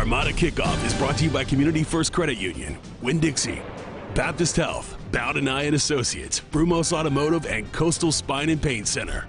Armada Kickoff is brought to you by Community First Credit Union, Winn-Dixie, Baptist Health, Bowden Eye and Associates, Brumos Automotive, and Coastal Spine and Pain Center.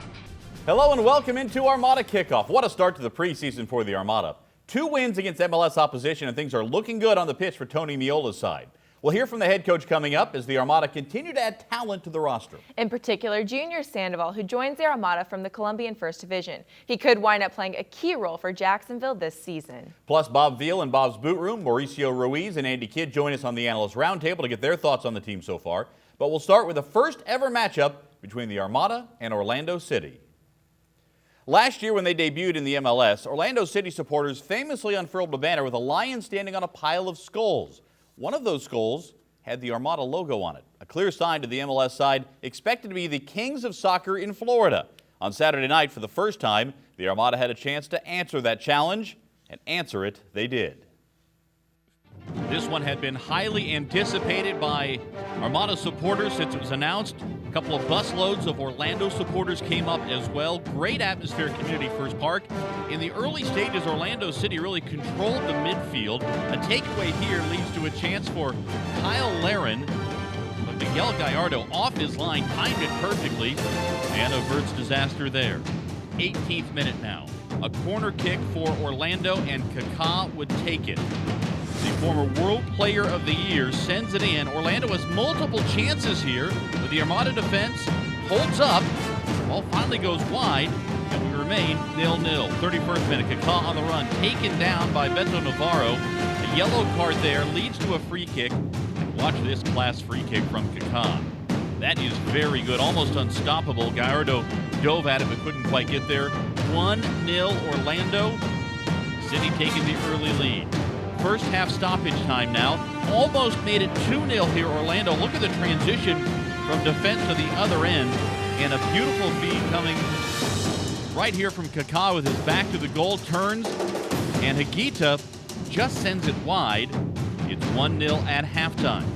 Hello and welcome into Armada Kickoff. What a start to the preseason for the Armada. 2 wins against MLS opposition, and things are looking good on the pitch for Tony Meola's side. We'll hear from the head coach coming up as the Armada continue to add talent to the roster. In particular, Junior Sandoval, who joins the Armada from the Colombian First Division. He could wind up playing a key role for Jacksonville this season. Plus, Bob Veal and Bob's Boot Room, Mauricio Ruiz and Andy Kidd join us on the Analyst Roundtable to get their thoughts on the team so far. But we'll start with the first ever matchup between the Armada and Orlando City. Last year when they debuted in the MLS, Orlando City supporters famously unfurled a banner with a lion standing on a pile of skulls. One of those skulls had the Armada logo on it, a clear sign to the MLS side expected to be the kings of soccer in Florida. On Saturday night, for the first time, the Armada had a chance to answer that challenge, and answer it they did. This one had been highly anticipated by Armada supporters since it was announced. A couple of busloads of Orlando supporters came up as well. Great atmosphere at Community First Park. In the early stages, Orlando City really controlled the midfield. A takeaway here leads to a chance for Kyle Laren, but Miguel Gallardo off his line, timed it perfectly, and averts disaster there. 18th minute now. A corner kick for Orlando, and Kickoff would take it. The former World Player of the Year sends it in. Orlando has multiple chances here, but the Armada defense holds up. The ball finally goes wide, and we remain 0-0. 31st minute, Kickoff on the run, taken down by Beto Navarro. A yellow card there leads to a free kick. And watch this class free kick from Kickoff. That is very good, almost unstoppable. Gallardo dove at it but couldn't quite get there. 1-0 Orlando. City taking the early lead. First half stoppage time now. Almost made it 2-0 here, Orlando. Look at the transition from defense to the other end. And a beautiful feed coming right here from Kickoff with his back to the goal. Turns, and Higuita just sends it wide. It's 1-0 at halftime.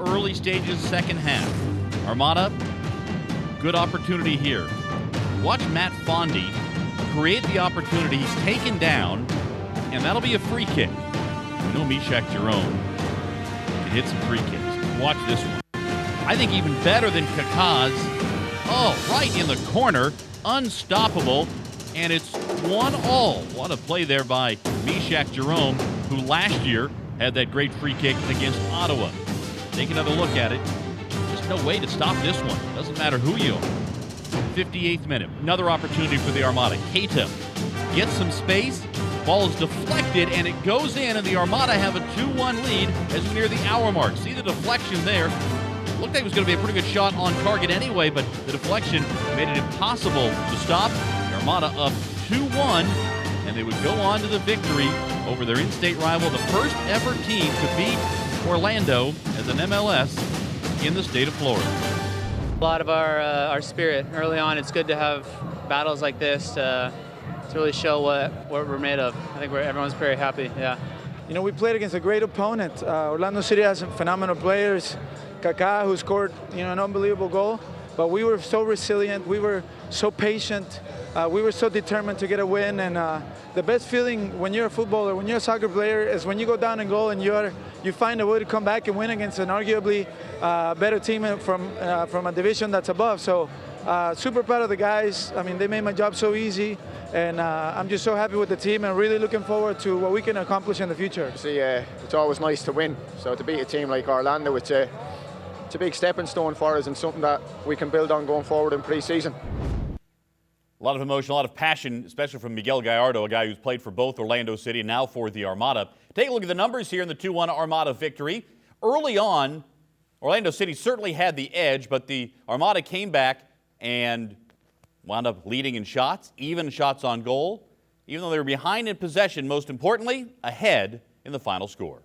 Early stages, second half. Armada, good opportunity here. Watch Matt Fondy create the opportunity. He's taken down, and that'll be a free kick. You know Meshach Jerome can hit some free kicks. Watch this one. I think even better than Kickoff's. Oh, right in the corner. Unstoppable. And it's 1-1. What a play there by Meshach Jerome, who last year had that great free kick against Ottawa. Take another look at it. Just no way to stop this one. Doesn't matter who you are. 58th minute. Another opportunity for the Armada. Keita gets some space. Ball is deflected, and it goes in, and the Armada have a 2-1 lead as we near the hour mark. See the deflection there. Looked like it was going to be a pretty good shot on target anyway, but the deflection made it impossible to stop. The Armada up 2-1, and they would go on to the victory over their in-state rival, the first ever team to beat Orlando as an MLS in the state of Florida. A lot of our spirit early on. It's good to have battles like this to really show what we're made of. I think everyone's very happy, yeah. You know, we played against a great opponent. Orlando City has some phenomenal players. Kickoff, who scored, an unbelievable goal. But we were so resilient. We were so patient. We were so determined to get a win. And the best feeling when you're a footballer, when you're a soccer player, is when you go down and goal and you find a way to come back and win against an arguably better team from a division that's above. So super proud of the guys. I mean, they made my job so easy. And I'm just so happy with the team and really looking forward to what we can accomplish in the future. See, it's always nice to win. So to beat a team like Orlando, it's a big stepping stone for us and something that we can build on going forward in pre-season. A lot of emotion, a lot of passion, especially from Miguel Gallardo, a guy who's played for both Orlando City and now for the Armada. Take a look at the numbers here in the 2-1 Armada victory. Early on, Orlando City certainly had the edge, but the Armada came back and wound up leading in shots, even shots on goal, even though they were behind in possession, most importantly, ahead in the final score.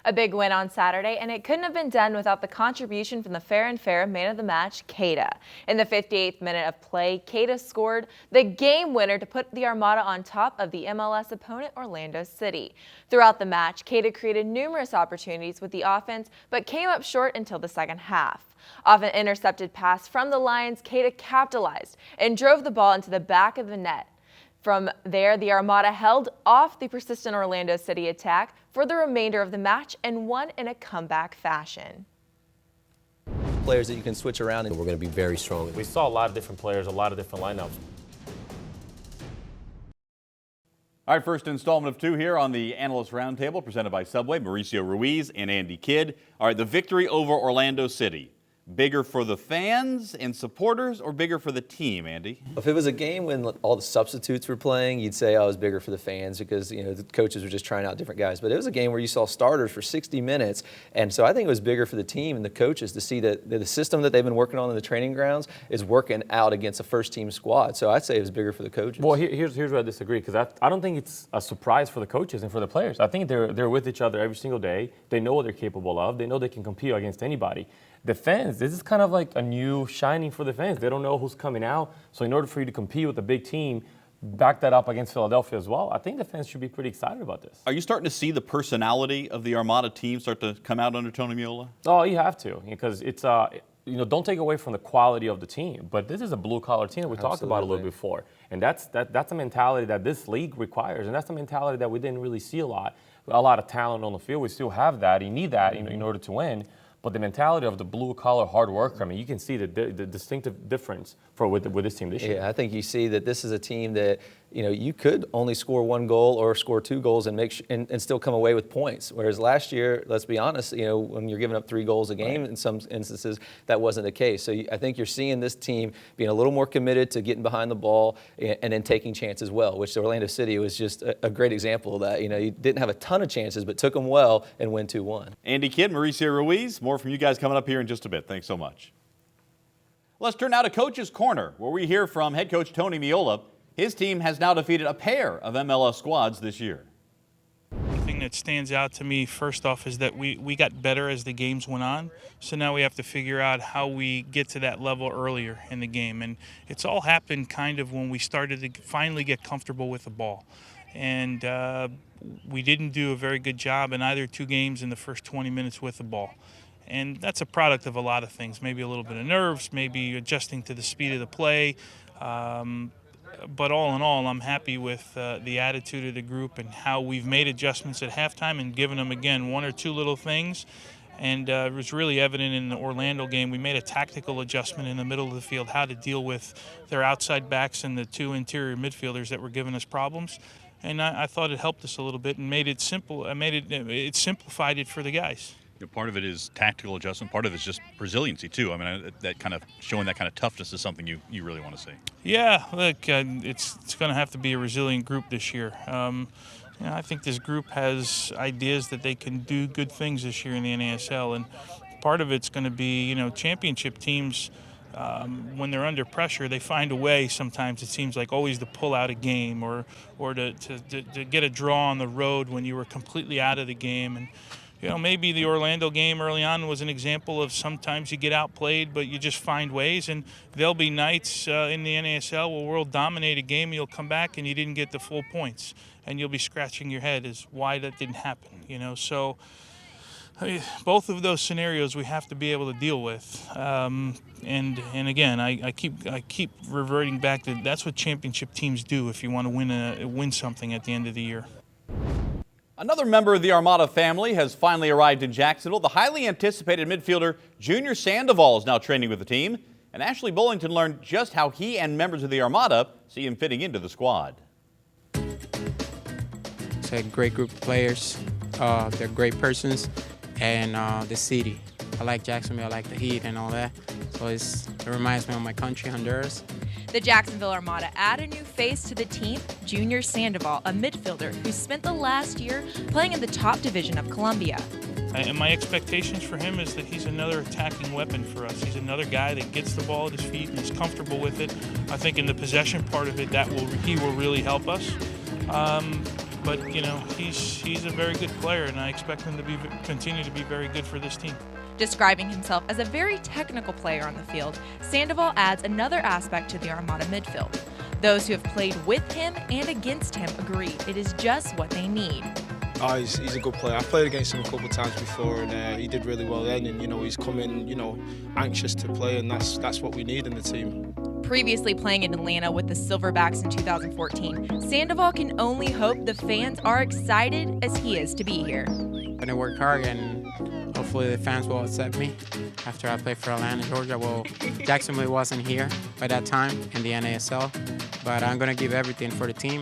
A big win on Saturday, and it couldn't have been done without the contribution from the fair and fair man of the match, Keita. In the 58th minute of play, Keita scored the game winner to put the Armada on top of the MLS opponent, Orlando City. Throughout the match, Keita created numerous opportunities with the offense, but came up short until the second half. Off an intercepted pass from the Lions, Keita capitalized and drove the ball into the back of the net. From there, the Armada held off the persistent Orlando City attack for the remainder of the match and won in a comeback fashion. Players that you can switch around, and we're going to be very strong. We saw a lot of different players, a lot of different lineups. All right, first installment of two here on the Analyst Roundtable presented by Subway, Mauricio Ruiz and Andy Kidd. All right, the victory over Orlando City. Bigger for the fans and supporters or bigger for the team, Andy? If it was a game when all the substitutes were playing, you'd say, oh, it was bigger for the fans because, you know, the coaches were just trying out different guys. But it was a game where you saw starters for 60 minutes. And so I think it was bigger for the team and the coaches to see that the system that they've been working on in the training grounds is working out against a first-team squad. So I'd say it was bigger for the coaches. Well, here's where I disagree, because I don't think it's a surprise for the coaches and for the players. I think they're with each other every single day. They know what they're capable of. They know they can compete against anybody. The fans, this is kind of like a new shining for the fans. They don't know who's coming out. So in order for you to compete with a big team, back that up against Philadelphia as well, I think the fans should be pretty excited about this. Are you starting to see the personality of the Armada team start to come out under Tony Meola? Oh, you have to, because it's don't take away from the quality of the team, but this is a blue-collar team that we talked about a little bit before, and that's a mentality that this league requires, and that's the mentality that we didn't really see a lot of talent on the field. We still have that. You need that in order to win. But the mentality of the blue-collar hard worker, I mean, you can see the distinctive difference with this team this year. Yeah, I think you see that this is a team that, you know, you could only score one goal or score two goals and and still come away with points. Whereas last year, let's be honest, you know, when you're giving up 3 goals a game, in some instances, that wasn't the case. So I think you're seeing this team being a little more committed to getting behind the ball and then taking chances as well, which Orlando City was just a great example of that. You know, you didn't have a ton of chances, but took them well and win 2-1. Andy Kidd, Mauricio Ruiz, more from you guys coming up here in just a bit. Thanks so much. Let's turn now to Coach's Corner, where we hear from head coach Tony Meola. His team has now defeated a pair of MLS squads this year. The thing that stands out to me, first off, is that we got better as the games went on. So now we have to figure out how we get to that level earlier in the game. And it's all happened kind of when we started to finally get comfortable with the ball. And we didn't do a very good job in either 2 games in the first 20 minutes with the ball. And that's a product of a lot of things, maybe a little bit of nerves, maybe adjusting to the speed of the play. But all in all, I'm happy with the attitude of the group and how we've made adjustments at halftime and given them, again, 1 or 2 little things. And it was really evident in the Orlando game. We made a tactical adjustment in the middle of the field, how to deal with their outside backs and the 2 interior midfielders that were giving us problems. And I thought it helped us a little bit and made it simple. It simplified it for the guys. Part of it is tactical adjustment. Part of it is just resiliency too. I mean, that kind of showing that kind of toughness is something you really want to see. Yeah, look, it's going to have to be a resilient group this year. I think this group has ideas that they can do good things this year in the NASL, and part of it's going to be, championship teams. When they're under pressure, they find a way. Sometimes it seems like always to pull out a game or to get a draw on the road when you were completely out of the game. And maybe the Orlando game early on was an example of sometimes you get outplayed, but you just find ways. And there'll be nights in the NASL where we'll dominate a game, you'll come back and you didn't get the full points. And you'll be scratching your head as why that didn't happen, So both of those scenarios we have to be able to deal with. And again, I keep reverting back to that's what championship teams do if you want to win something at the end of the year. Another member of the Armada family has finally arrived in Jacksonville. The highly anticipated midfielder Junior Sandoval is now training with the team, and Ashlea Bullington learned just how he and members of the Armada see him fitting into the squad. It's a great group of players. They're great persons, and the city. I like Jacksonville. I like the heat and all that. So it reminds me of my country, Honduras. The Jacksonville Armada add a new face to the team, Junior Sandoval, a midfielder who spent the last year playing in the top division of Colombia. And my expectations for him is that he's another attacking weapon for us. He's another guy that gets the ball at his feet and is comfortable with it. I think in the possession part of it, he will really help us. But he's a very good player, and I expect him to continue to be very good for this team. Describing himself as a very technical player on the field, Sandoval adds another aspect to the Armada midfield. Those who have played with him and against him agree it is just what they need. Oh, he's a good player. I played against him a couple of times before, and he did really well then. And he's coming, anxious to play, and that's what we need in the team. Previously playing in Atlanta with the Silverbacks in 2014, Sandoval can only hope the fans are excited as he is to be here. I'm gonna work hard, and hopefully the fans will accept me. After I played for Atlanta, Georgia, Jacksonville wasn't here by that time in the NASL, but I'm gonna give everything for the team.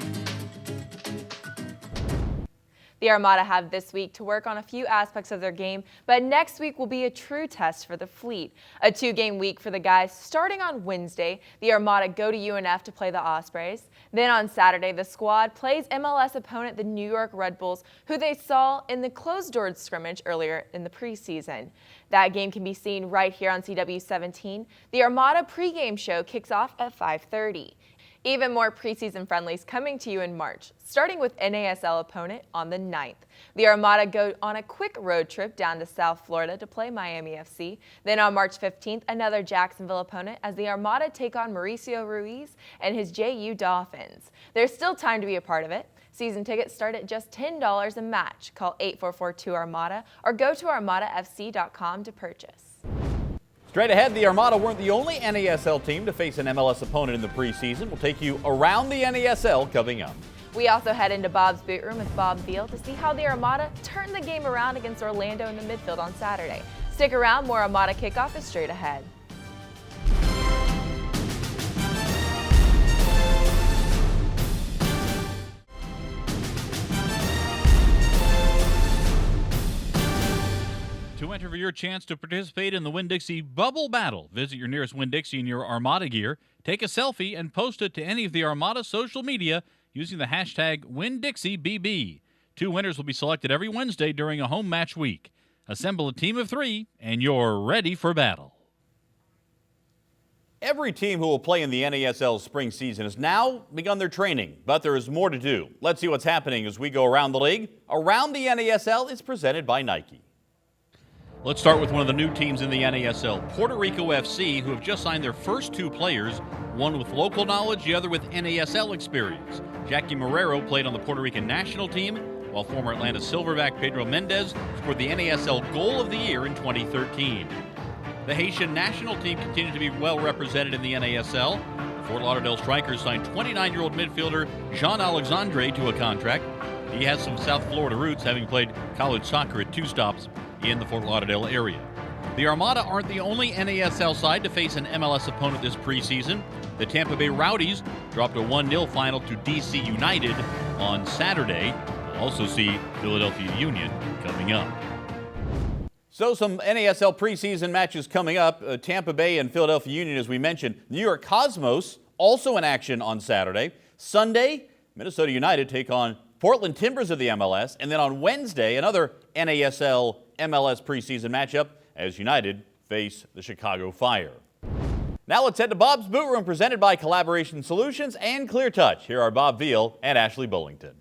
The Armada have this week to work on a few aspects of their game, but next week will be a true test for the Fleet. A 2-game week for the guys. Starting on Wednesday, the Armada go to UNF to play the Ospreys. Then on Saturday, the squad plays MLS opponent the New York Red Bulls, who they saw in the closed-door scrimmage earlier in the preseason. That game can be seen right here on CW 17. The Armada pregame show kicks off at 5:30. Even more preseason friendlies coming to you in March, starting with NASL opponent on the 9th. The Armada go on a quick road trip down to South Florida to play Miami FC. Then on March 15th, another Jacksonville opponent as the Armada take on Maurico Ruiz and his JU Dolphins. There's still time to be a part of it. Season tickets start at just $10 a match. Call 844-2-ARMADA or go to armadafc.com to purchase. Straight ahead, the Armada weren't the only NASL team to face an MLS opponent in the preseason. We'll take you around the NASL coming up. We also head into Bob's boot room with Bob Veal to see how the Armada turned the game around against Orlando in the midfield on Saturday. Stick around, more Armada Kickoff is straight ahead. To enter for your chance to participate in the Winn-Dixie Bubble Battle, visit your nearest Winn-Dixie in your Armada gear, take a selfie, and post it to any of the Armada social media using the hashtag WinnDixieBB. 2 winners will be selected every Wednesday during a home match week. Assemble a team of 3, and you're ready for battle. Every team who will play in the NASL spring season has now begun their training, but there is more to do. Let's see what's happening as we go around the league. Around the NASL is presented by Nike. Let's start with one of the new teams in the NASL, Puerto Rico FC, who have just signed their first 2 players, one with local knowledge, the other with NASL experience. Jackie Marrero played on the Puerto Rican national team, while former Atlanta Silverback Pedro Mendez scored the NASL Goal of the Year in 2013. The Haitian national team continues to be well represented in the NASL. The Fort Lauderdale Strikers signed 29-year-old midfielder Jean Alexandre to a contract. He has some South Florida roots, having played college soccer at 2 stops in the Fort Lauderdale area. The Armada aren't the only NASL side to face an MLS opponent this preseason. The Tampa Bay Rowdies dropped a 1-0 final to DC United on Saturday. We'll also see Philadelphia Union coming up. So some NASL preseason matches coming up. Tampa Bay and Philadelphia Union, as we mentioned. New York Cosmos also in action on Saturday. Sunday, Minnesota United take on Portland Timbers of the MLS. And then on Wednesday, another NASL MLS preseason matchup as United face the Chicago Fire. Now let's head to Bob's Boot Room, presented by Collaboration Solutions and Clear Touch. Here are Bob Veal and Ashlea Bullington.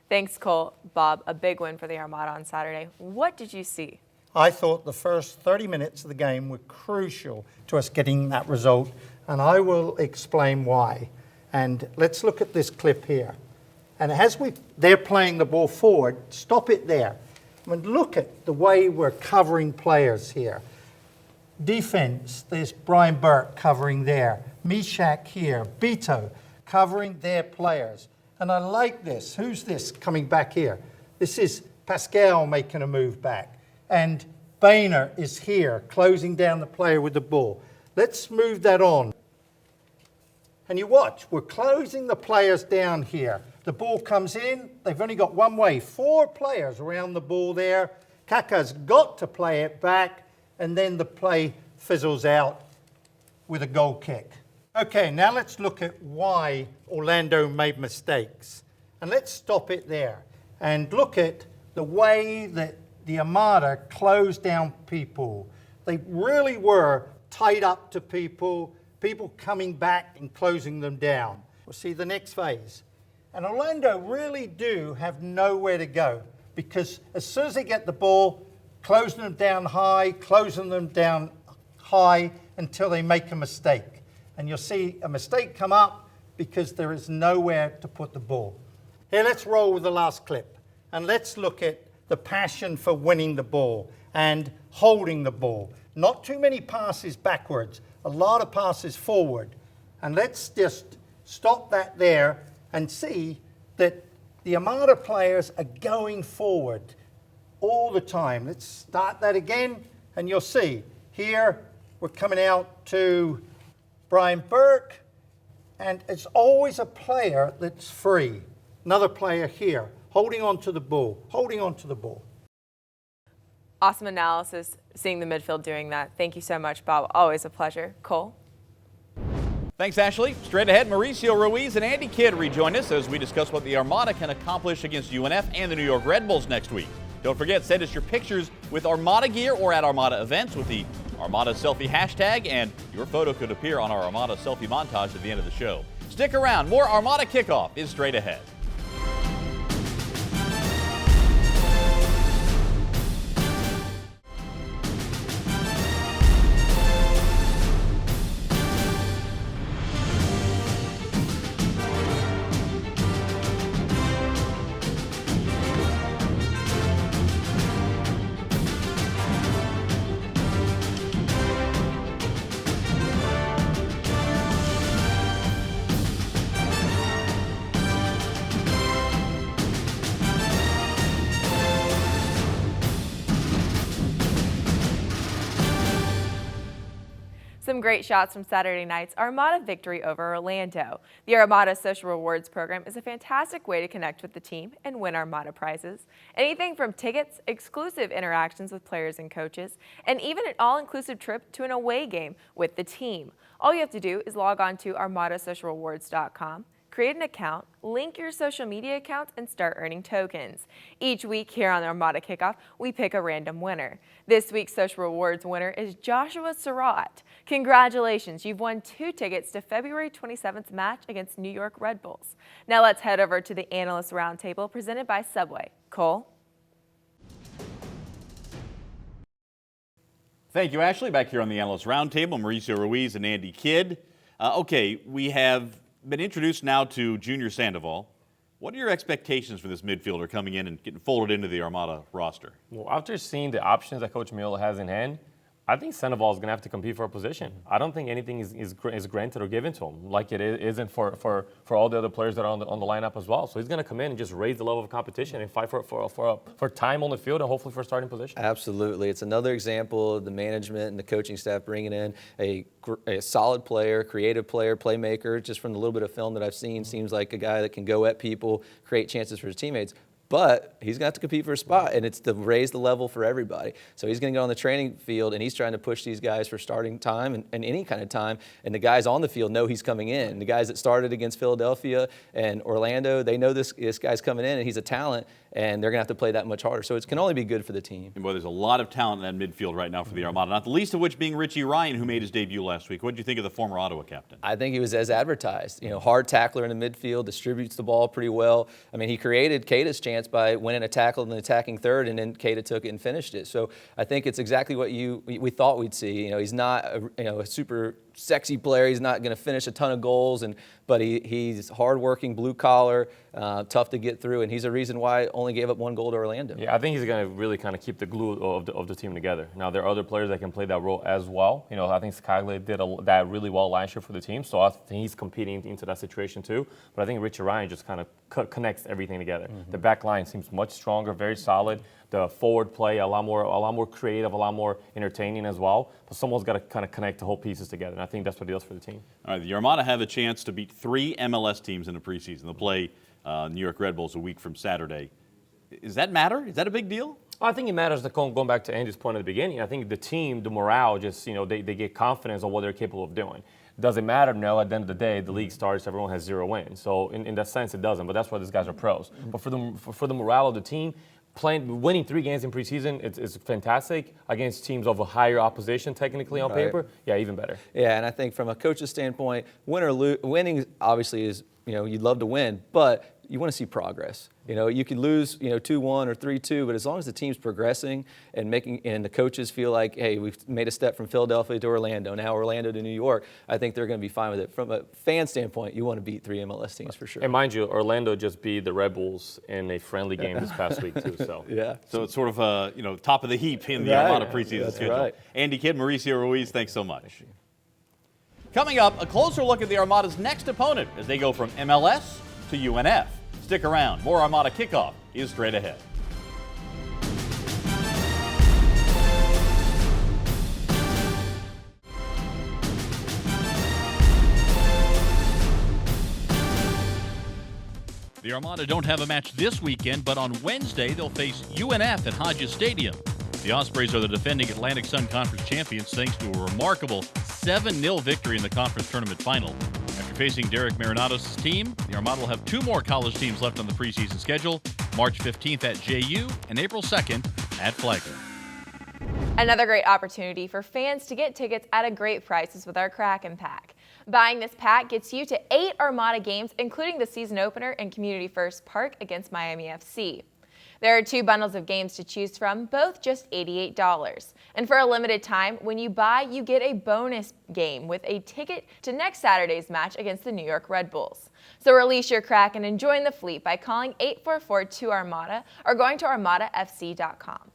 Thanks, Cole. Bob, a big win for the Armada on Saturday. What did you see? I thought the first 30 minutes of the game were crucial to us getting that result, and I will explain why. And let's look at this clip here. And as they're playing the ball forward, stop it there. I mean, look at the way we're covering players here. Defense, there's Brian Burke covering there. Mishak here, Beto covering their players. And I like this. Who's this coming back here? This is Pascal making a move back. And Boehner is here, closing down the player with the ball. Let's move that on. And you watch, we're closing the players down here. The ball comes in, they've only got one way. 4 players around the ball there. Kaka's got to play it back, and then the play fizzles out with a goal kick. Okay, now let's look at why Orlando made mistakes. And let's stop it there and look at the way that the Armada closed down people. They really were tied up to people coming back and closing them down. We'll see the next phase. And Orlando really do have nowhere to go, because as soon as they get the ball, closing them down high until they make a mistake. And you'll see a mistake come up because there is nowhere to put the ball. Here, let's roll with the last clip. And let's look at the passion for winning the ball and holding the ball. Not too many passes backwards, a lot of passes forward. And let's just stop that there and see that the Armada players are going forward all the time. Let's start that again, and you'll see. Here, we're coming out to Brian Burke, and it's always a player that's free. Another player here, holding on to the ball, holding on to the ball. Awesome analysis, seeing the midfield doing that. Thank you so much, Bob. Always a pleasure. Cole? Thanks, Ashley. Straight ahead, Maurico Ruiz and Andy Kidd rejoin us as we discuss what the Armada can accomplish against UNF and the New York Red Bulls next week. Don't forget, send us your pictures with Armada gear or at Armada events with the Armada Selfie hashtag, and your photo could appear on our Armada Selfie montage at the end of the show. Stick around. More Armada Kickoff is straight ahead. Some great shots from Saturday night's Armada victory over Orlando. The Armada Social Rewards program is a fantastic way to connect with the team and win Armada prizes. Anything from tickets, exclusive interactions with players and coaches, and even an all-inclusive trip to an away game with the team. All you have to do is log on to armadasocialrewards.com. Create an account, link your social media accounts, and start earning tokens. Each week here on the Armada Kickoff, we pick a random winner. This week's Social Rewards winner is Joshua Surratt. Congratulations, you've won 2 tickets to February 27th match against New York Red Bulls. Now let's head over to the Analyst Roundtable presented by Subway. Cole? Thank you, Ashley. Back here on the Analyst Roundtable, Maurico Ruiz and Andy Kidd. Okay, we have been introduced now to Junior Sandoval. What are your expectations for this midfielder coming in and getting folded into the Armada roster? Well, after seeing the options that Coach Miola has in hand, I think Sandoval is going to have to compete for a position. I don't think anything is granted or given to him, like it isn't for all the other players that are on the lineup as well. So he's going to come in and just raise the level of competition and fight for time on the field and hopefully for a starting position. Absolutely. It's another example of the management and the coaching staff bringing in a solid player, creative player, playmaker. Just from the little bit of film that I've seen, seems like a guy that can go at people, create chances for his teammates. But he's going to have to compete for a spot, and it's to raise the level for everybody. So he's going to get on the training field, and he's trying to push these guys for starting time and any kind of time. And the guys on the field know he's coming in. The guys that started against Philadelphia and Orlando, they know this guy's coming in, and he's a talent, and they're going to have to play that much harder. So it can only be good for the team. And boy, there's a lot of talent in that midfield right now for the Armada, not the least of which being Richie Ryan, who made his debut last week. What did you think of the former Ottawa captain? I think he was as advertised. You know, hard tackler in the midfield, distributes the ball pretty well. I mean, he created Keita's chance by winning a tackle and attacking third, and then Keita took it and finished it. So I think it's exactly what we thought we'd see. You know, he's not a super sexy player. He's not going to finish a ton of goals, but he's hardworking, blue collar, tough to get through, and he's a reason why only gave up 1 goal to Orlando. Yeah, I think he's going to really kind of keep the glue of the team together. Now there are other players that can play that role as well. You know, I think Skyler did that really well last year for the team, so I think he's competing into that situation too. But I think Richie Ryan just kind of connects everything together. Mm-hmm. The back line seems much stronger, very solid. The forward play a lot more creative, a lot more entertaining as well. But someone's got to kind of connect the whole pieces together, and I think that's what it does for the team. All right, the Armada have a chance to beat 3 MLS teams in the preseason. They'll play New York Red Bulls a week from Saturday. Does that matter? Is that a big deal? I think it matters, going back to Andy's point at the beginning. I think the team, the morale, just they get confidence on what they're capable of doing. Does it matter? No. At the end of the day, the league starts, everyone has 0 wins. So in that sense, it doesn't. But that's why these guys are pros. But for the morale of the team, winning 3 games in preseason is fantastic against teams of a higher opposition technically on paper. Yeah, even better. Yeah, and I think from a coach's standpoint, winning obviously is, you'd love to win, but you want to see progress. You could lose, 2-1 or 3-2, but as long as the team's progressing and the coaches feel like, hey, we've made a step from Philadelphia to Orlando, now Orlando to New York, I think they're going to be fine with it. From a fan standpoint, you want to beat 3 MLS teams for sure. And mind you, Orlando just beat the Red Bulls in a friendly game this past week too. So yeah. So it's sort of top of the heap in the Armada preseason schedule. Right. Andy Kidd, Mauricio Ruiz, thanks so much. Coming up, a closer look at the Armada's next opponent as they go from MLS to UNF. Stick around. More Armada Kickoff is straight ahead. The Armada don't have a match this weekend, but on Wednesday they'll face UNF at Hodges Stadium. The Ospreys are the defending Atlantic Sun Conference champions thanks to a remarkable 7-0 victory in the conference tournament final. After facing Derek Marinatos' team, the Armada will have 2 more college teams left on the preseason schedule, March 15th at JU and April 2nd at Flagler. Another great opportunity for fans to get tickets at a great prices with our Kraken Pack. Buying this pack gets you to 8 Armada games, including the season opener in Community First Park against Miami FC. There are 2 bundles of games to choose from, both just $88. And for a limited time, when you buy, you get a bonus game with a ticket to next Saturday's match against the New York Red Bulls. So release your Kraken and join the fleet by calling 844-2-ARMADA or going to armadafc.com.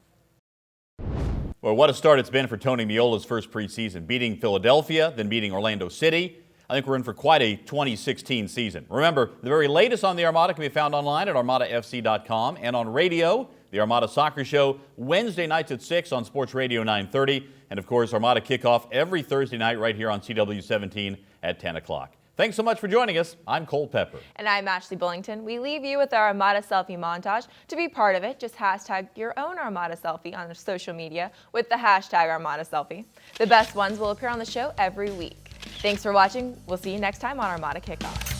Well, what a start it's been for Tony Meola's first preseason, beating Philadelphia, then beating Orlando City. I think we're in for quite a 2016 season. Remember, the very latest on the Armada can be found online at armadafc.com and on radio, the Armada Soccer Show, Wednesday nights at 6 on Sports Radio 930. And, of course, Armada Kickoff every Thursday night right here on CW 17 at 10 o'clock. Thanks so much for joining us. I'm Cole Pepper. And I'm Ashlea Bullington. We leave you with our Armada selfie montage. To be part of it, just hashtag your own Armada selfie on social media with the hashtag Armada selfie. The best ones will appear on the show every week. Thanks for watching. We'll see you next time on Armada Kickoff.